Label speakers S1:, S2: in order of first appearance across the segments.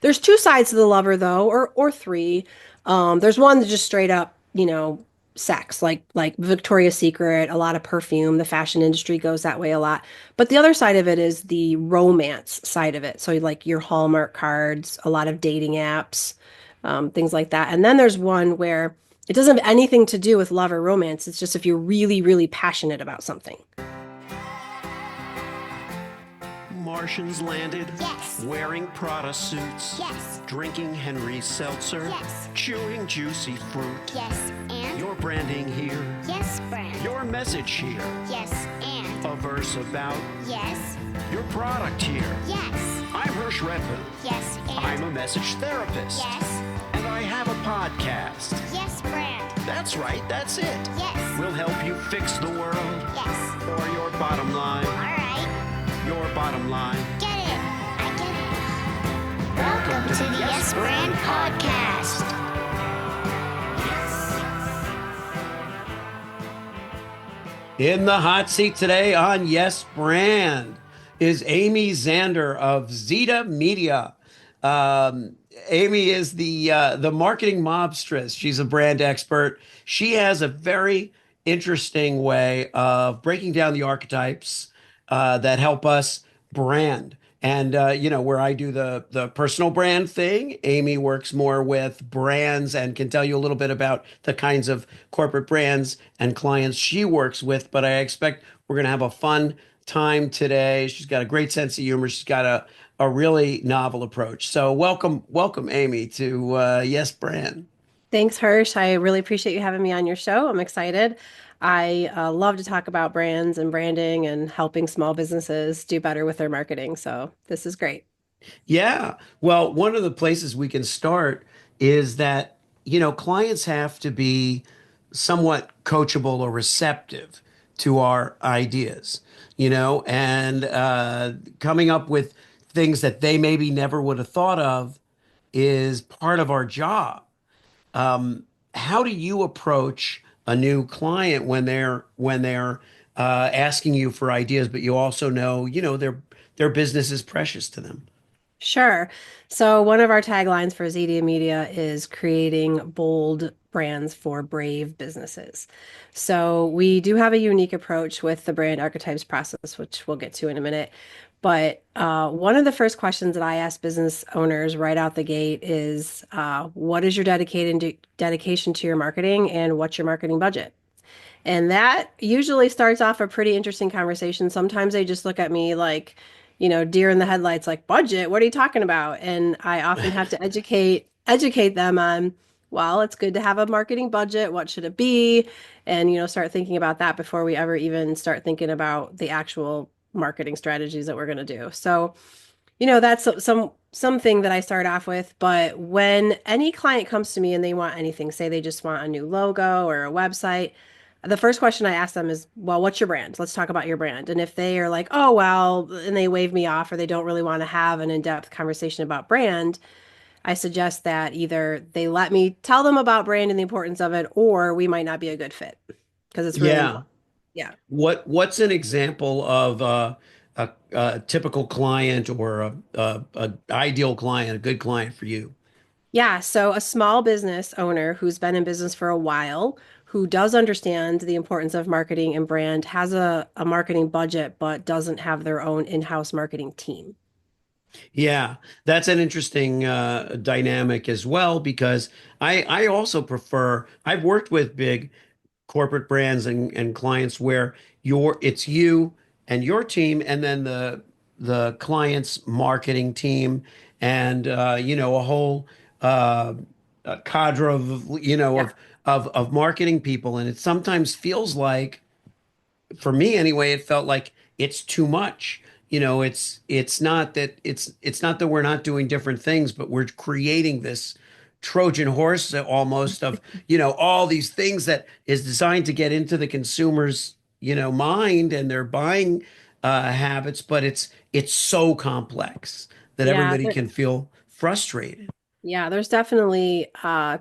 S1: There's two sides to the lover though, or three. There's one that just straight up, sex, like Victoria's Secret, a lot of perfume. The fashion industry goes that way a lot. But the other side of it is the romance side of it. So like your Hallmark cards, a lot of dating apps, things like that. And then there's one where it doesn't have anything to do with love or romance. It's just if you're really, really passionate about something.
S2: Martians landed.
S3: Yes.
S2: Wearing Prada suits.
S3: Yes.
S2: Drinking Henry Seltzer.
S3: Yes.
S2: Chewing juicy fruit.
S3: Yes, and?
S2: Your branding here.
S3: Yes, brand.
S2: Your message here.
S3: Yes, and?
S2: A verse about
S3: Yes.
S2: your product here.
S3: Yes.
S2: I'm Hirsch Redfin.
S3: Yes, and?
S2: I'm a message therapist.
S3: Yes.
S2: And I have a podcast.
S3: Yes, brand.
S2: That's right, that's it.
S3: Yes.
S2: We'll help you fix the world.
S3: Yes.
S2: Or your bottom line.
S3: All right.
S2: Your bottom line.
S3: Get it. I get it. Welcome to the Yes Brand Podcast.
S4: In the hot seat today on Yes Brand is Amy Zander of Zeta Media. Amy is the marketing mobstress. She's a brand expert. She has a very interesting way of breaking down the archetypes that help us brand. And where I do the personal brand thing, Amy works more with brands and can tell you a little bit about the kinds of corporate brands and clients she works with. But I expect we're going to have a fun time today. She's got a great sense of humor. She's got a really novel approach. So welcome, Amy, to Yes Brand.
S1: Thanks, Hirsch. I really appreciate you having me on your show. I'm excited. I love to talk about brands and branding and helping small businesses do better with their marketing. So this is great.
S4: Yeah. Well, one of the places we can start is that, clients have to be somewhat coachable or receptive to our ideas, and coming up with things that they maybe never would have thought of is part of our job. How do you approach a new client when they're asking you for ideas, but you also know, their business is precious to them?
S1: Sure. So one of our taglines for Zedia Media is creating bold brands for brave businesses. So we do have a unique approach with the brand archetypes process, which we'll get to in a minute. But one of the first questions that I ask business owners right out the gate is, what is your dedication to your marketing and what's your marketing budget? And that usually starts off a pretty interesting conversation. Sometimes they just look at me like, deer in the headlights, like budget, what are you talking about? And I often have to educate them on, well, it's good to have a marketing budget. What should it be? And, start thinking about that before we ever even start thinking about the actual marketing strategies that we're going to do. So, that's something that I start off with. But when any client comes to me and they want anything, say they just want a new logo or a website, the first question I ask them is, well, what's your brand? Let's talk about your brand. And if they are like, oh, well, and they wave me off or they don't really want to have an in-depth conversation about brand, I suggest that either they let me tell them about brand and the importance of it, or we might not be a good fit because it's really
S4: Yeah.
S1: important. Yeah.
S4: What's an example of a typical client or a ideal client, a good client for you?
S1: Yeah, so a small business owner who's been in business for a while, who does understand the importance of marketing and brand, has a marketing budget, but doesn't have their own in-house marketing team.
S4: Yeah, that's an interesting dynamic as well because I also prefer. I've worked with big corporate brands and clients where it's you and your team, and then the client's marketing team, and a whole a cadre of
S1: Yeah.
S4: of marketing people, and it sometimes feels like, for me anyway, it felt like it's too much. It's not that we're not doing different things, but we're creating this Trojan horse almost of, all these things that is designed to get into the consumer's, mind and their buying habits, but it's so complex that
S1: Yeah,
S4: everybody can feel frustrated.
S1: yeah, there's definitely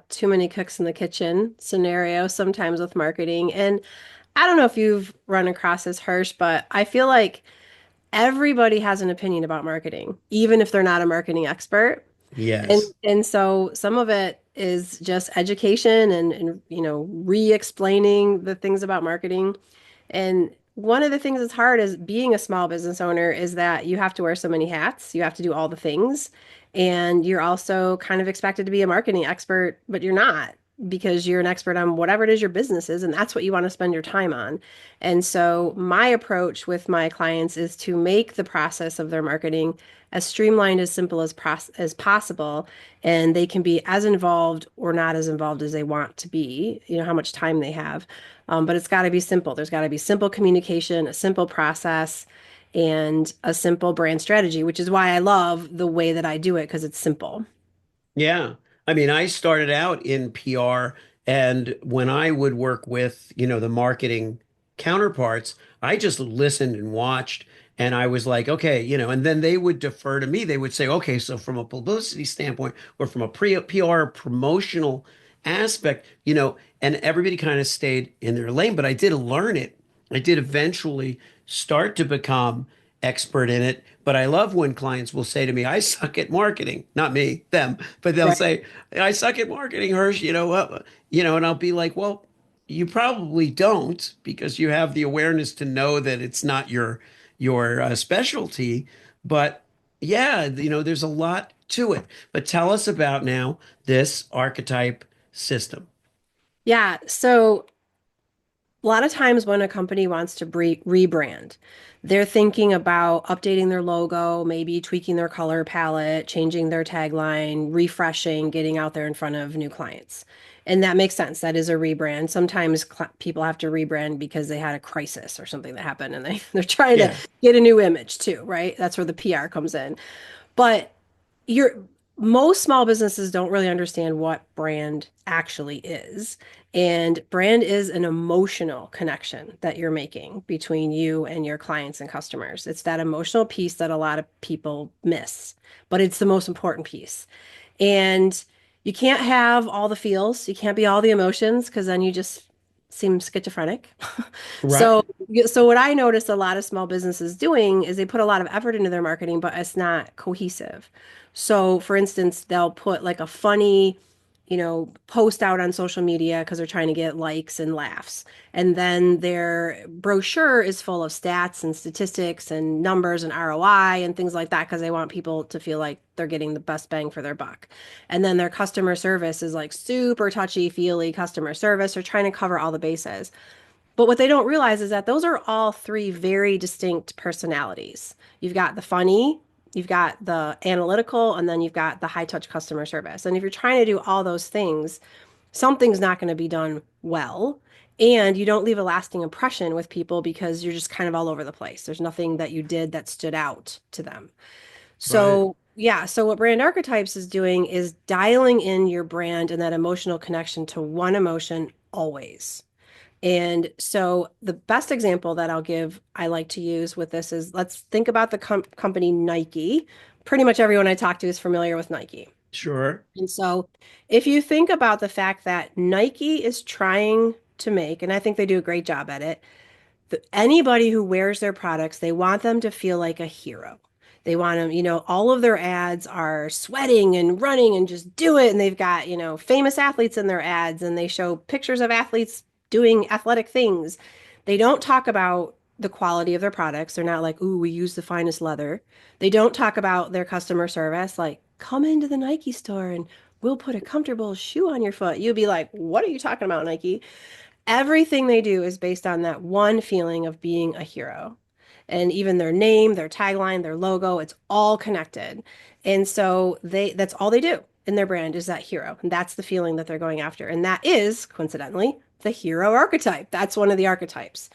S1: too many cooks in the kitchen scenario sometimes with marketing. And I don't know if you've run across this, Hirsch, but I feel like everybody has an opinion about marketing, even if they're not a marketing expert. And
S4: Yes.
S1: and so some of it is just education and re-explaining the things about marketing. And one of the things that's hard is being a small business owner is that you have to wear so many hats. You have to do all the things. And you're also kind of expected to be a marketing expert, but you're not because you're an expert on whatever it is your business is, and that's what you want to spend your time on. And so my approach with my clients is to make the process of their marketing as streamlined, as simple as possible, and they can be as involved or not as involved as they want to be, how much time they have. But it's got to be simple. There's got to be simple communication, a simple process, and a simple brand strategy, which is why I love the way that I do it because it's simple.
S4: Yeah. I mean, I started out in PR, and when I would work with, the marketing counterparts, I just listened and watched, and I was like, okay, and then they would defer to me. They would say, okay, so from a publicity standpoint or from a PR promotional aspect, and everybody kind of stayed in their lane, but I did learn it. I did eventually start to become expert in it. But I love when clients will say to me, I suck at marketing, not me, them, but they'll
S1: Right.
S4: say, I suck at marketing, Hirsch, what, and I'll be like, well, you probably don't because you have the awareness to know that it's not your specialty. But yeah, there's a lot to it. But tell us about now this archetype system.
S1: Yeah. So a lot of times when a company wants to rebrand, they're thinking about updating their logo, maybe tweaking their color palette, changing their tagline, refreshing, getting out there in front of new clients. And that makes sense. That is a rebrand. Sometimes people have to rebrand because they had a crisis or something that happened and they're trying to
S4: Yeah,
S1: get a new image too, right? That's where the PR comes in. But you're most small businesses don't really understand what brand actually is. And brand is an emotional connection that you're making between you and your clients and customers. It's that emotional piece that a lot of people miss, but it's the most important piece. And you can't have all the feels, you can't be all the emotions because then you just seem schizophrenic. So,
S4: right,
S1: so what I noticed a lot of small businesses doing is they put a lot of effort into their marketing, but it's not cohesive. So, for instance, they'll put like a funny, post out on social media because they're trying to get likes and laughs. And then their brochure is full of stats and statistics and numbers and ROI and things like that because they want people to feel like they're getting the best bang for their buck. And then their customer service is like super touchy-feely customer service. They're trying to cover all the bases. But what they don't realize is that those are all three very distinct personalities. You've got the funny, you've got the analytical, and then you've got the high touch customer service. And if you're trying to do all those things, something's not going to be done well. And you don't leave a lasting impression with people because you're just kind of all over the place. There's nothing that you did that stood out to them.
S4: right,
S1: So, yeah, so what Brand Archetypes is doing is dialing in your brand and that emotional connection to one emotion always. And so the best example that I like to use with this is let's think about the company Nike. Pretty much everyone I talk to is familiar with Nike.
S4: sure,
S1: And so if you think about the fact that Nike is trying to make, and I think they do a great job at it, anybody who wears their products, they want them to feel like a hero. They want them, all of their ads are sweating and running and just do it. And they've got, famous athletes in their ads and they show pictures of athletes doing athletic things. They don't talk about the quality of their products. They're not like, ooh, we use the finest leather. They don't talk about their customer service, like, come into the Nike store and we'll put a comfortable shoe on your foot. You'll be like, what are you talking about, Nike? Everything they do is based on that one feeling of being a hero. And even their name, their tagline, their logo, it's all connected. And so that's all they do in their brand is that hero. And that's the feeling that they're going after. And that is coincidentally the hero archetype. That's one of the archetypes.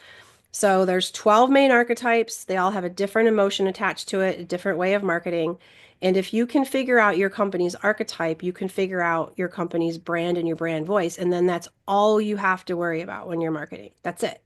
S1: So there's 12 main archetypes. They all have a different emotion attached to it, a different way of marketing. And if you can figure out your company's archetype, you can figure out your company's brand and your brand voice. And then that's all you have to worry about when you're marketing. That's it.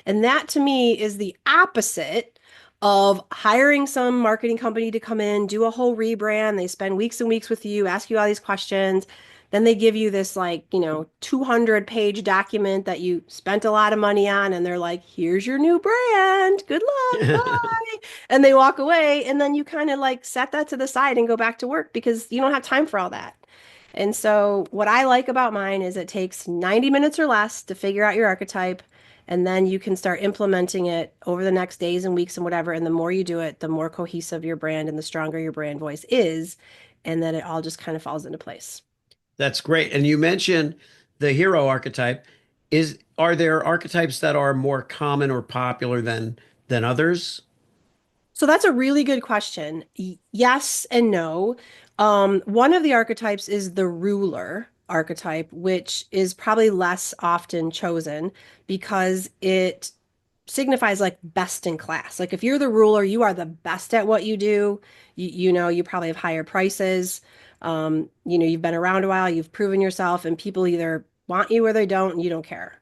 S1: And that to me is the opposite of hiring some marketing company to come in, do a whole rebrand. They spend weeks and weeks with you, ask you all these questions. Then they give you this like, 200-page document that you spent a lot of money on, and they're like, here's your new brand. Good luck. Bye. And they walk away, and then you kind of like set that to the side and go back to work because you don't have time for all that. And so, what I like about mine is it takes 90 minutes or less to figure out your archetype, and then you can start implementing it over the next days and weeks and whatever. And the more you do it, the more cohesive your brand and the stronger your brand voice is. And then it all just kind of falls into place.
S4: That's great. And you mentioned the hero archetype. Are there archetypes that are more common or popular than others?
S1: So that's a really good question. Yes and no. One of the archetypes is the ruler archetype, which is probably less often chosen because it signifies like best in class. Like if you're the ruler, you are the best at what you do. You probably have higher prices. You've been around a while, you've proven yourself, and people either want you or they don't, and you don't care.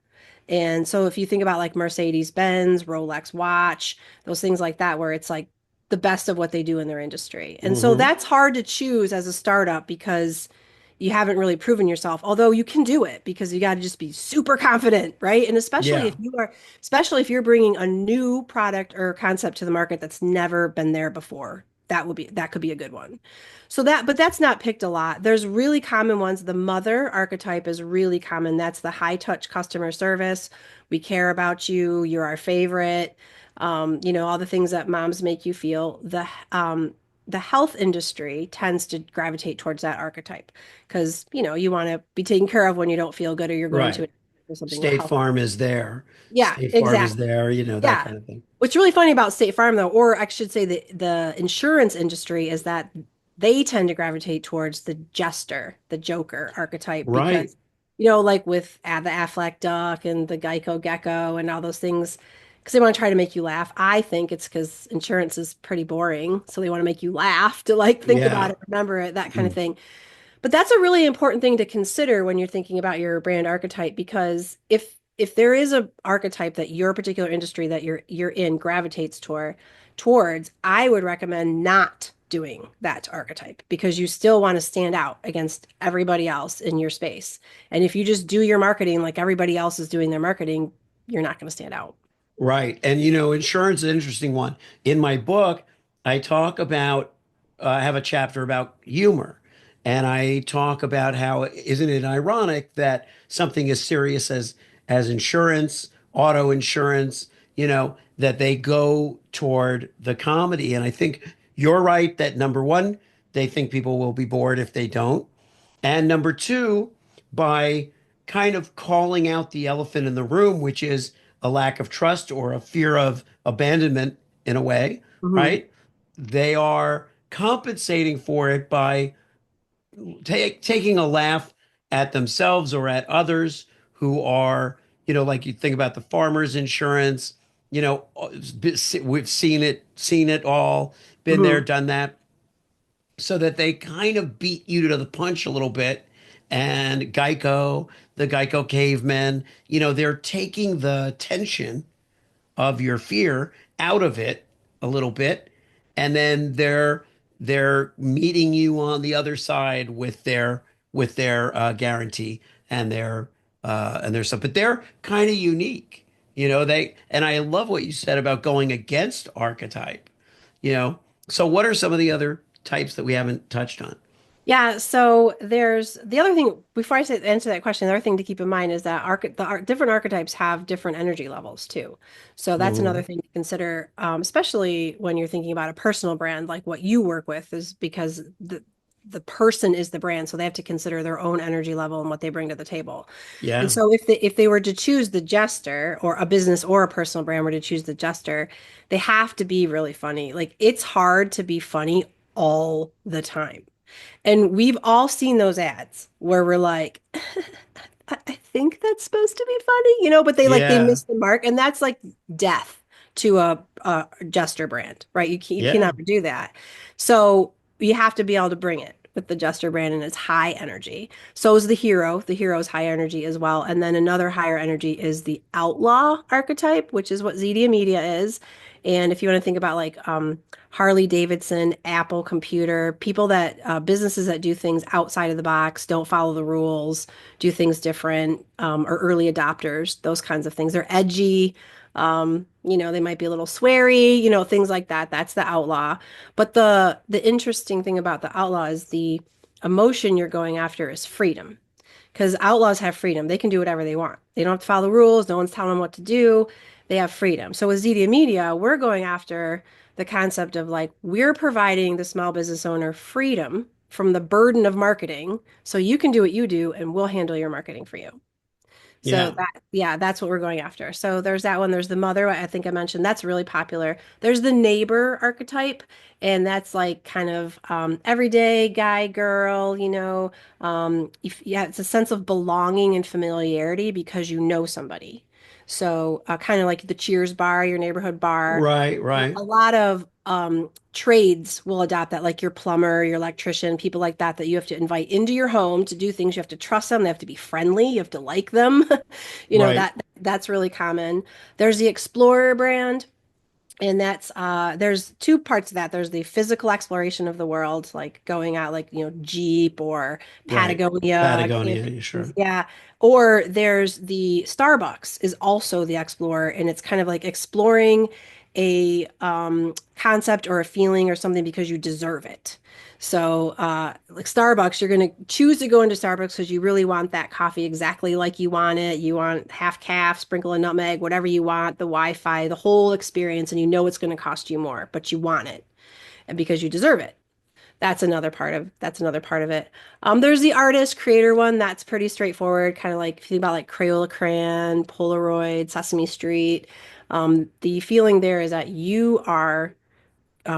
S1: And so if you think about like Mercedes-Benz, Rolex watch, those things like that, where it's like the best of what they do in their industry. And so
S4: Hmm.
S1: that's hard to choose as a startup because you haven't really proven yourself, although you can do it because you got to just be super confident, right? And
S4: Yeah.
S1: especially if you're bringing a new product or concept to the market that's never been there before, that could be a good one. But that's not picked a lot. There's really common ones. The mother archetype is really common. That's the high touch customer service. We care about you. You're our favorite. All the things that moms make you feel. The health industry tends to gravitate towards that archetype because, you want to be taken care of when you don't feel good or you're going to
S4: Right.
S1: it for something
S4: State
S1: health.
S4: Farm is there.
S1: Yeah,
S4: State Farm is
S1: exactly.
S4: there, that
S1: Yeah.
S4: kind of thing.
S1: What's really funny about State Farm, though, or I should say the insurance industry, is that they tend to gravitate towards the jester, the Joker archetype,
S4: Right.
S1: because, like with the Aflac duck and the Geico gecko and all those things, because they want to try to make you laugh. I think it's because insurance is pretty boring, so they want to make you laugh to like think about
S4: Yeah.
S1: it, remember it, that kind of thing. But that's a really important thing to consider when you're thinking about your brand archetype because if there is a archetype that your particular industry that you're in gravitates towards, I would recommend not doing that archetype because you still want to stand out against everybody else in your space. And if you just do your marketing like everybody else is doing their marketing, you're not going to stand out.
S4: Right. And insurance is an interesting one. In my book, I talk about, I have a chapter about humor. And I talk about how isn't it ironic that something as serious as insurance, auto insurance, that they go toward the comedy. And I think you're right that number one, they think people will be bored if they don't. And number two, by kind of calling out the elephant in the room, which is a lack of trust or a fear of abandonment in a way,
S1: Mhm.
S4: right? They are compensating for it by taking a laugh at themselves or at others who are, like you think about the farmers insurance, we've seen it all, been there,
S1: Mhm.
S4: done that, so that they kind of beat you to the punch a little bit. And the Geico cavemen, they're taking the tension of your fear out of it a little bit, and then they're meeting you on the other side with their guarantee and their stuff. But they're kind of unique, and I love what you said about going against archetype. You know, so what are some of the other types that we haven't touched on?
S1: Yeah, so there's the other thing before answer that question, the other thing to keep in mind is that different archetypes have different energy levels too. So that's another
S4: Mhm.
S1: thing to consider, especially when you're thinking about a personal brand like what you work with, is because the person is the brand, so they have to consider their own energy level and what they bring to the table. And
S4: Yeah,
S1: so if they were to choose the jester, or a business or a personal brand were to choose the jester, they have to be really funny. Like it's hard to be funny all the time. And we've all seen those ads where we're like, I think that's supposed to be funny, but they
S4: yeah,
S1: miss the mark. And that's like death to a jester brand, right? You
S4: yeah.
S1: cannot do that. So you have to be able to bring it. with the Jester brand, and it's high energy. So is the hero. The hero is high energy as well. And then another higher energy is the outlaw archetype, which is what Zedia Media is. And if you want to think about like Harley Davidson, Apple Computer, people that businesses that do things outside of the box, don't follow the rules, do things different, or early adopters, those kinds of things. They're edgy. They might be a little sweary, things like that. That's the outlaw. But the interesting thing about the outlaw is the emotion you're going after is freedom. Because outlaws have freedom. They can do whatever they want. They don't have to follow the rules. No one's telling them what to do. They have freedom. So with Zedia Media, we're going after the concept of like we're providing the small business owner freedom from the burden of marketing. So you can do what you do and we'll handle your marketing for you. So
S4: Yeah.
S1: that, yeah, that's what we're going after. So there's that one. There's the mother, I think I mentioned, that's really popular. There's the neighbor archetype, and that's like kind of everyday guy, girl, yeah, it's a sense of belonging and familiarity because you know somebody. So kind of like the Cheers bar, your neighborhood bar.
S4: Right, right,
S1: A lot of trades will adopt that, like your plumber, your electrician, people like that, that you have to invite into your home to do things. You have to trust them. They have to be friendly. You have to like them.
S4: right.
S1: That's really common. There's the Explorer brand. And that's there's two parts of that. There's the physical exploration of the world, like going out like, Jeep or
S4: Right.
S1: Patagonia,
S4: Patagonia,
S1: camping,
S4: yeah, sure.
S1: yeah. Or there's the Starbucks is also the explorer, and it's kind of like exploring a concept or a feeling or something because you deserve it. So, like Starbucks, you're going to choose to go into Starbucks because you really want that coffee exactly like you want it. You want half calf, sprinkle a nutmeg, whatever you want, the Wi-Fi, the whole experience, and you know it's going to cost you more, but you want it and because you deserve it. That's another part of it. There's the artist creator one that's pretty straightforward, kind of like if you think about like Crayola Crayon, Polaroid, Sesame Street. The feeling there is that you are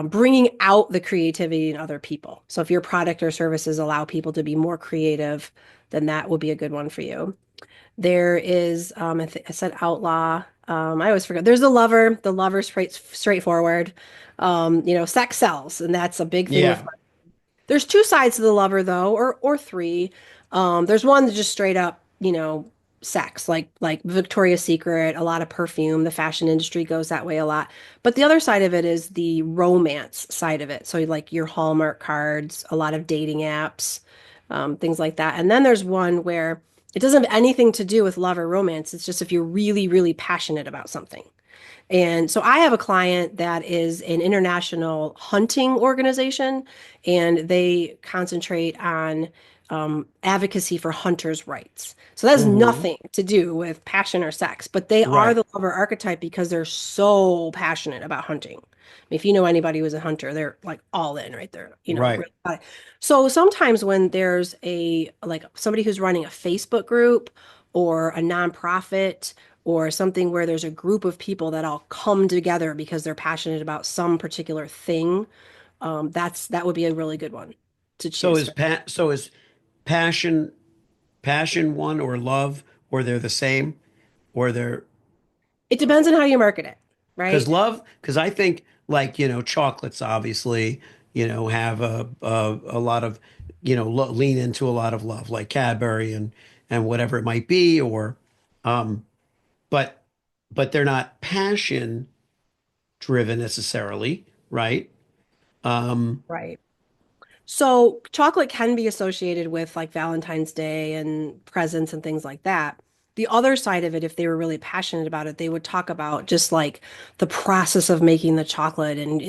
S1: bringing out the creativity in other people. So if your product or services allow people to be more creative, then that will be a good one for you. There is, I said outlaw. I always forget. There's the lover. The lover straightforward. Sex sells, and that's a big thing with
S4: Yeah.
S1: there's two sides to the lover though, or three. There's one that's just straight up, sex, like Victoria's Secret, a lot of perfume. The fashion industry goes that way a lot. But the other side of it is the romance side of it. So like your Hallmark cards, a lot of dating apps, things like that. And then there's one where it doesn't have anything to do with love or romance. It's just if you're really, really passionate about something. And so I have a client that is an international hunting organization, and they concentrate on advocacy for hunters' rights. So that has
S4: Hmm.
S1: nothing to do with passion or sex, but they are
S4: Right.
S1: the lover archetype because they're so passionate about hunting. I mean, if you know anybody who's a hunter, they're like all in right there,
S4: Right.
S1: really about it. So sometimes when there's like somebody who's running a Facebook group or a nonprofit or something where there's a group of people that all come together because they're passionate about some particular thing, that would be a really good one to
S4: So
S1: choose
S4: is
S1: for.
S4: passion passion one or love or they're the same or they're
S1: It depends on how you market it,
S4: because
S1: right?
S4: love because I think like chocolates obviously have a lot of lean into a lot of love like Cadbury and whatever it might be or um but they're not passion driven necessarily, right? Um,
S1: Right. So chocolate can be associated with like Valentine's Day and presents and things like that. The other side of it, if they were really passionate about it, they would talk about just like the process of making the chocolate and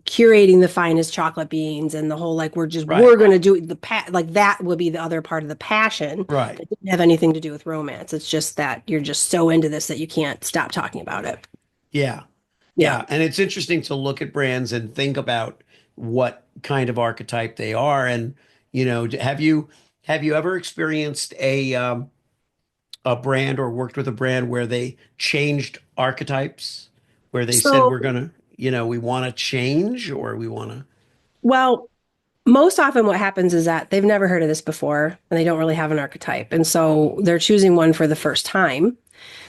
S1: curating the finest chocolate beans and the whole like we're
S4: right,
S1: going to do like that would be the other part of the passion
S4: right.
S1: that didn't have anything to do with romance. It's just that you're just so into this that you can't stop talking about it.
S4: Yeah.
S1: Yeah.
S4: Yeah. And it's interesting to look at brands and think about what kind of archetype they are. And, have you ever experienced a brand or worked with a brand where they changed archetypes, where they said
S1: So,
S4: we're gonna, we want to change or we want to,
S1: well, most often what happens is that they've never heard of this before and they don't really have an archetype. And so they're choosing one for the first time.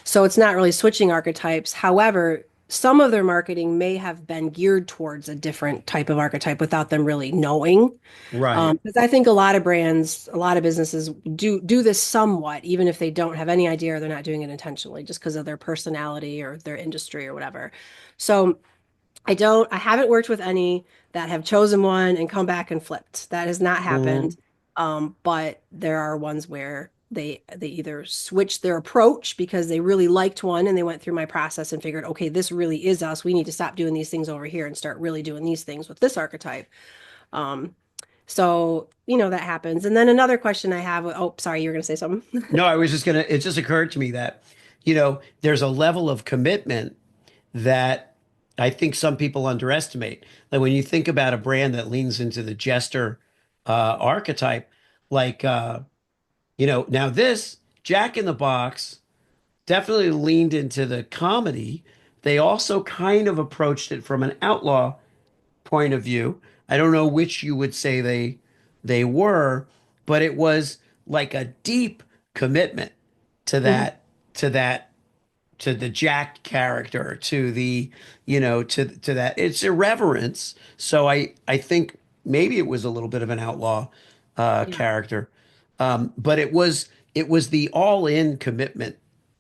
S1: So it's not really switching archetypes. However, some of their marketing may have been geared towards a different type of archetype without them really knowing.
S4: Right.
S1: Because I think a lot of brands, a lot of businesses do this somewhat, even if they don't have any idea or they're not doing it intentionally, just because of their personality or their industry or whatever. So I haven't worked with any that have chosen one and come back and flipped. That has not happened.
S4: Mhm.
S1: But there are ones where they either switched their approach because they really liked one and they went through my process and figured, okay, this really is us. We need to stop doing these things over here and start really doing these things with this archetype. Um, so, that happens. And then another question I have, oh, sorry, you were going to say something.
S4: No, I was just gonna, it just occurred to me that, there's a level of commitment that I think some people underestimate. Like when you think about a brand that leans into the jester archetype, like now this Jack in the Box definitely leaned into the comedy. They also kind of approached it from an outlaw point of view. I don't know which you would say they were, but it was like a deep commitment to
S1: Mhm.
S4: that to the Jack character, to to that. It's irreverence. So I think maybe it was a little bit of an outlaw
S1: Yeah.
S4: character, but it was the all in commitment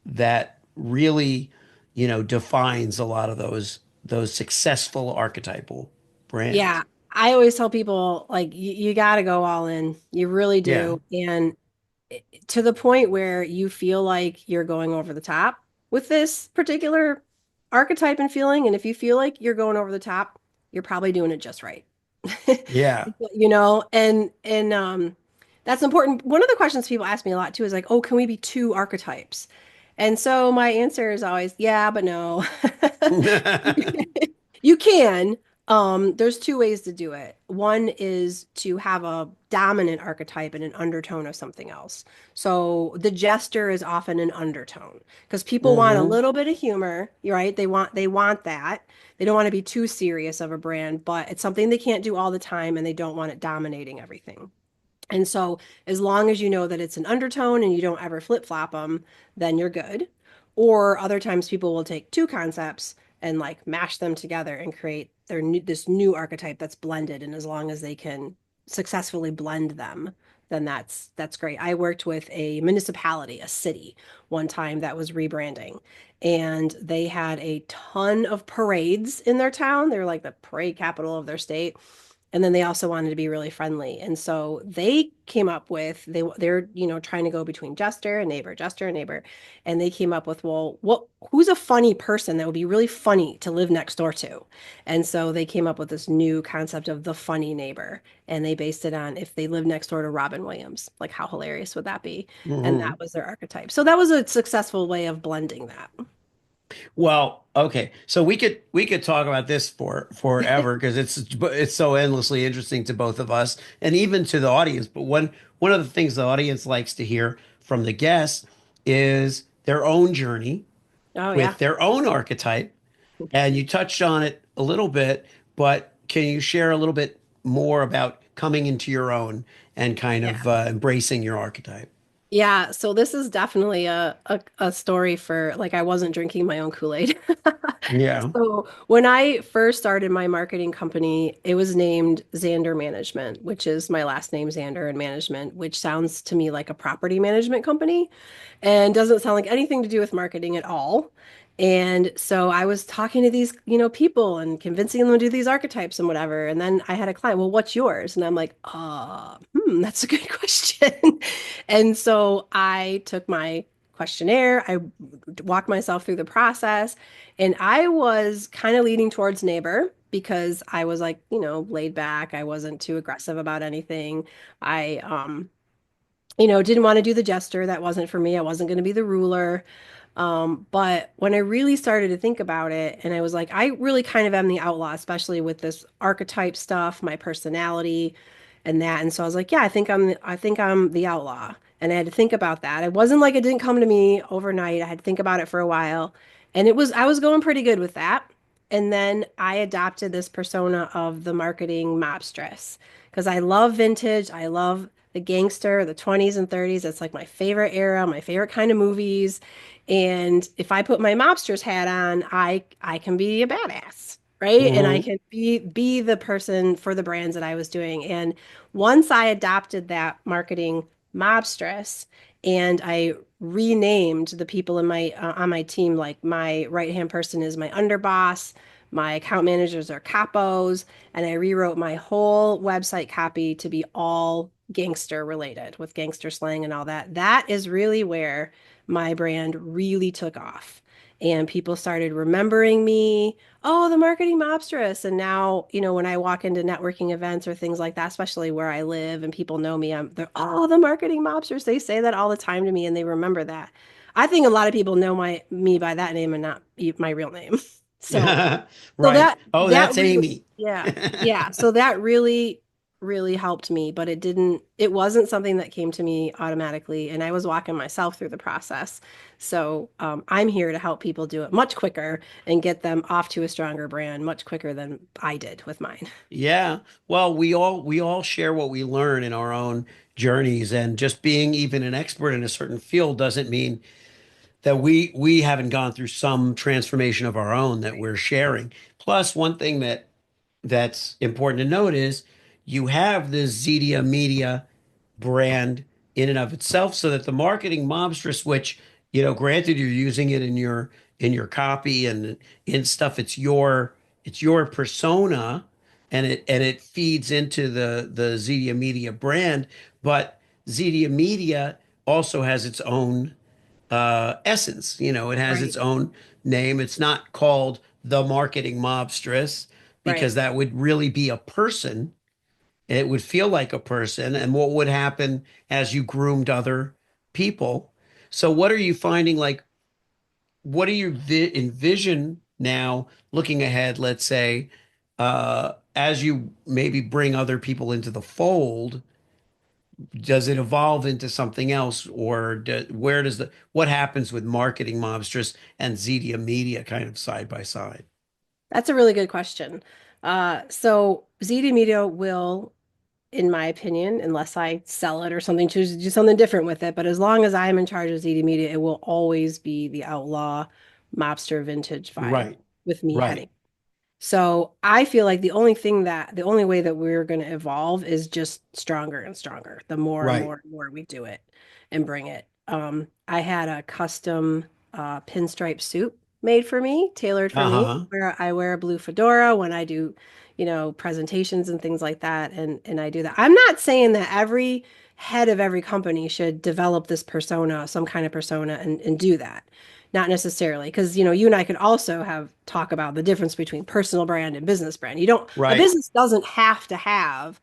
S4: that really defines a lot of those successful archetypal brands.
S1: Yeah. I always tell people like you got to go all in. You really
S4: Yeah.
S1: do. And to the point where you feel like you're going over the top with this particular archetype and feeling. And if you feel like you're going over the top, you're probably doing it just right.
S4: Yeah.
S1: And that's important. One of the questions people ask me a lot too is like, oh, can we be two archetypes? And so my answer is always, yeah, but no. You can. There's two ways to do it. One is to have a dominant archetype and an undertone of something else. So the jester is often an undertone because people want a
S4: Hmm.
S1: little bit of humor, you're right? They want that. They don't want to be too serious of a brand, but it's something they can't do all the time and they don't want it dominating everything. And so, as long as you know that it's an undertone and you don't ever flip-flop them, then you're good. Or other times, people will take two concepts and like mash them together and create this new archetype that's blended. And as long as they can successfully blend them, then that's great. I worked with a municipality, a city, one time that was rebranding, and they had a ton of parades in their town. They were like the parade capital of their state, and then they also wanted to be really friendly. And so they came up with they're trying to go between Jester and neighbor. And they came up with, well, who's a funny person that would be really funny to live next door to? And so they came up with this new concept of the funny neighbor. And they based it on if they lived next door to Robin Williams. Like how hilarious would that be? And that was their archetype. So that was a successful way of blending that.
S4: Well, okay. So we could talk about this for forever because it's so endlessly interesting to both of us and even to the audience. But one of the things the audience likes to hear from the guests is their own journey
S1: Oh yeah.
S4: with their own archetype. And you touched on it a little bit, but can you share a little bit more about coming into your own and kind
S1: Yeah.
S4: of embracing your archetype?
S1: Yeah, so this is definitely a story for like I wasn't drinking my own Kool-Aid.
S4: Yeah.
S1: So when I first started my marketing company, it was named Zander Management, which is my last name, Zander and Management, which sounds to me like a property management company and doesn't sound like anything to do with marketing at all. And so I was talking to these, people and convincing them to do these archetypes and whatever. And then I had a client, well, what's yours? And I'm like, that's a good question. And so I took my questionnaire, I walked myself through the process, and I was kind of leaning towards neighbor because I was like, laid back. I wasn't too aggressive about anything. I didn't want to do the jester. That wasn't for me. I wasn't going to be the ruler. But when I really started to think about it, and I was like, I really kind of am the outlaw, especially with this archetype stuff, my personality and that. And so I was like, yeah, I think I'm the outlaw. And I had to think about that. It wasn't like it didn't come to me overnight. I had to think about it for a while. And I was going pretty good with that. And then I adopted this persona of the marketing mobstress because I love vintage. I love the gangster, the 20s and 30s. That's like my favorite era, my favorite kind of movies. And if I put my mobster's hat on, I can be a badass, right? And I
S4: Hmm.
S1: can be the person for the brands that I was doing. And once I adopted that marketing mobstress and I renamed the people in my on my team, like my right hand person is my underboss, my account managers are capos, and I rewrote my whole website copy to be all gangster related with gangster slang and all that. That is really where my brand really took off. And people started remembering me. Oh, the marketing mobstress. And now, when I walk into networking events or things like that, especially where I live and people know me, they're, oh, the marketing mobsters. They say that all the time to me and they remember that. I think a lot of people know me by that name and not my real name. So so
S4: Right.
S1: that
S4: Oh,
S1: that
S4: that's
S1: really,
S4: Amy.
S1: yeah, yeah. So that really, really helped me, but it wasn't something that came to me automatically, and I was walking myself through the process. So I'm here to help people do it much quicker and get them off to a stronger brand much quicker than I did with mine.
S4: Yeah. Well, we all share what we learn in our own journeys, and just being even an expert in a certain field doesn't mean that we haven't gone through some transformation of our own that we're sharing. Plus, one thing that's important to note is you have the Zedia Media brand in and of itself, so that the marketing mobstress, which, granted you're using it in your copy and in stuff, it's your persona, and it feeds into the Zedia Media brand, but Zedia Media also has its own essence. It has its
S1: Right,
S4: own name. It's not called the marketing mobstress,
S1: right.
S4: because that would really be a person. It would feel like a person. And what would happen as you groomed other people? So, what are you finding? Like, what do you envision now, looking ahead, let's say, as you maybe bring other people into the fold? Does it evolve into something else, or where does what happens with marketing mobsters and Zedia Media kind of side by side?
S1: That's a really good question. So ZD Media will, in my opinion, unless I sell it or something, choose to do something different with it. But as long as I'm in charge of ZD Media, it will always be the outlaw mobster vintage vibe
S4: Right,
S1: with me
S4: right,
S1: heading. So I feel like the only way that we're going to evolve is just stronger and stronger, the more and
S4: right.
S1: more and more we do it and bring it. I had a custom pinstripe suit made for me, tailored for me,
S4: Uh-huh.
S1: where I wear a blue fedora when I do, presentations and things like that. And I do that. I'm not saying that every head of every company should develop this persona, some kind of persona, and do that. Not necessarily, because you and I could also have talk about the difference between personal brand and business brand. A
S4: Right.
S1: business doesn't have to have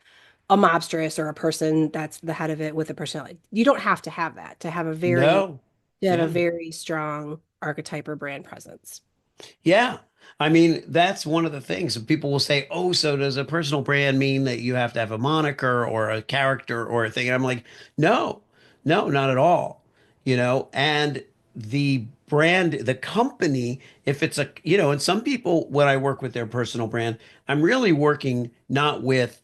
S1: a mobstress or a person that's the head of it with a personality. You don't have to have that
S4: No.
S1: to have a
S4: Yeah.
S1: very strong archetype or brand presence.
S4: Yeah. I mean, that's one of the things. People will say, "Oh, so does a personal brand mean that you have to have a moniker or a character or a thing?" And I'm like, "No, no, not at all." And the brand, the company, if it's and some people, when I work with their personal brand, I'm really working not with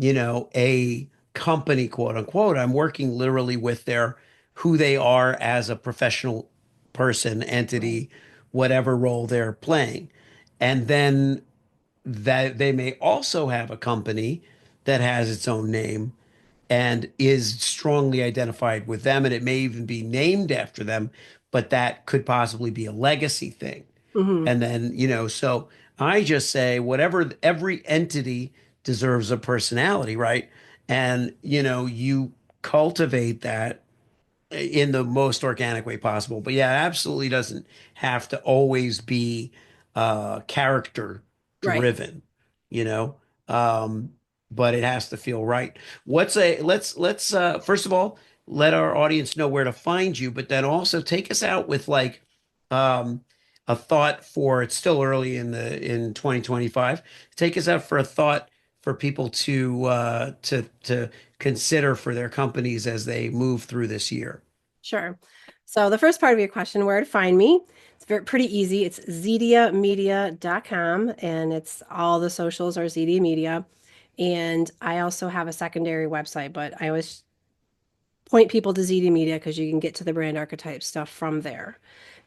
S4: a company, quote unquote. I'm working literally with their who they are as a professional person,
S1: Right.
S4: entity, whatever role they're playing. And then that they may also have a company that has its own name and is strongly identified with them, and it may even be named after them, but that could possibly be a legacy thing.
S1: Hmm.
S4: And then, so I just say whatever, every entity deserves a personality, right? And, you cultivate that in the most organic way possible. But yeah, it absolutely doesn't have to always be character
S1: Right.
S4: driven, you know. Um, but it has to feel right. Let's first of all let our audience know where to find you, but then also take us out with like um a thought for it's still early in 2025. Take us out for a thought for people to consider for their companies as they move through this year.
S1: Sure. So the first part of your question, where to find me, it's pretty easy. It's zediamedia.com and it's all the socials are Zedia Media. And I also have a secondary website, but I always point people to ZD Media because you can get to the brand archetype stuff from there.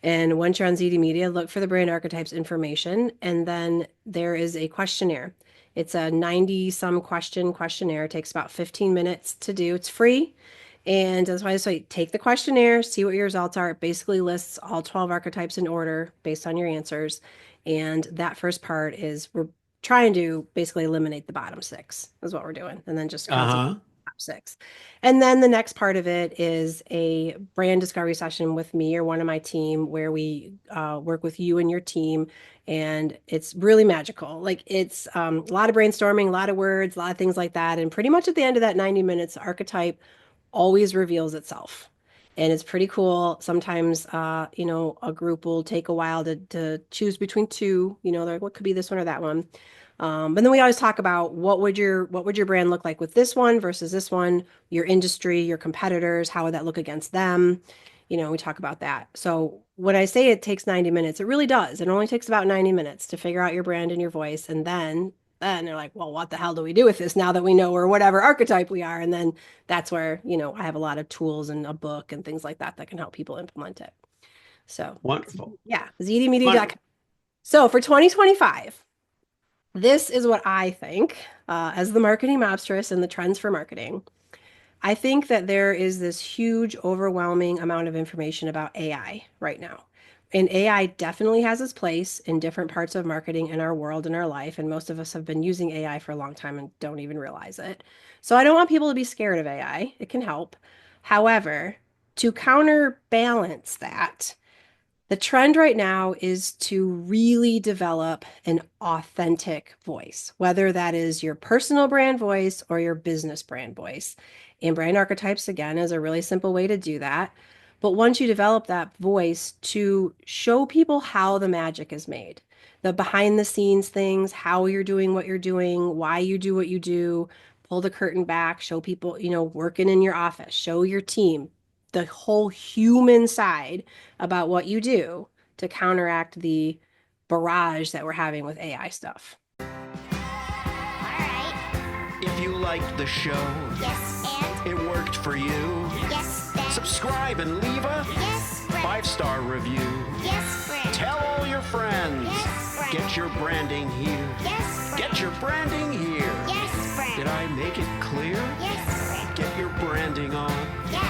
S1: And once you're on ZD Media, look for the brand archetypes information. And then there is a questionnaire. It's a 90 some questionnaire. It takes about 15 minutes to do. It's free. And that's why I say take the questionnaire, see what your results are. It basically lists all 12 archetypes in order based on your answers. And that first part is we're trying to basically eliminate the bottom six, is what we're doing. And then just concentrate
S4: Uh-huh.
S1: on the top six. And then the next part of it is a brand discovery session with me or one of my team where we work with you and your team. And it's really magical. Like it's a lot of brainstorming, a lot of words, a lot of things like that. And pretty much at the end of that 90 minutes, archetype always reveals itself. And it's pretty cool. Sometimes, a group will take a while to choose between two, they're like, what could be this one or that one? But then we always talk about what would your brand look like with this one versus this one, your industry, your competitors, how would that look against them? We talk about that. So when I say it takes 90 minutes, it really does. It only takes about 90 minutes to figure out your brand and your voice. And then they're like, well, what the hell do we do with this now that we know we're whatever archetype we are? And then that's where, I have a lot of tools and a book and things like that that can help people implement it. So
S4: Wonderful.
S1: yeah, zdmedia.com. So for 2025, this is what I think, as the marketing mobstress and the trends for marketing. I think that there is this huge, overwhelming amount of information about AI right now. And AI definitely has its place in different parts of marketing in our world and our life. And most of us have been using AI for a long time and don't even realize it. So I don't want people to be scared of AI. It can help. However, to counterbalance that, the trend right now is to really develop an authentic voice, whether that is your personal brand voice or your business brand voice. And brand archetypes, again, is a really simple way to do that. But once you develop that voice, to show people how the magic is made, the behind the scenes things, how you're doing what you're doing, why you do what you do, pull the curtain back, show people, working in your office, show your team the whole human side about what you do to counteract the barrage that we're having with AI stuff.
S3: All right.
S2: If you liked the show,
S3: Yes, and
S2: it worked for you,
S3: yes, then
S2: subscribe and leave a
S3: yes, friend.
S2: 5-star review.
S3: Yes, friend.
S2: Tell all your friends.
S3: Yes, friend.
S2: Get your branding here.
S3: Yes, friend.
S2: Get your branding here.
S3: Yes, friend.
S2: Did I make it clear?
S3: Yes, friend.
S2: Get your branding on.
S3: Yes,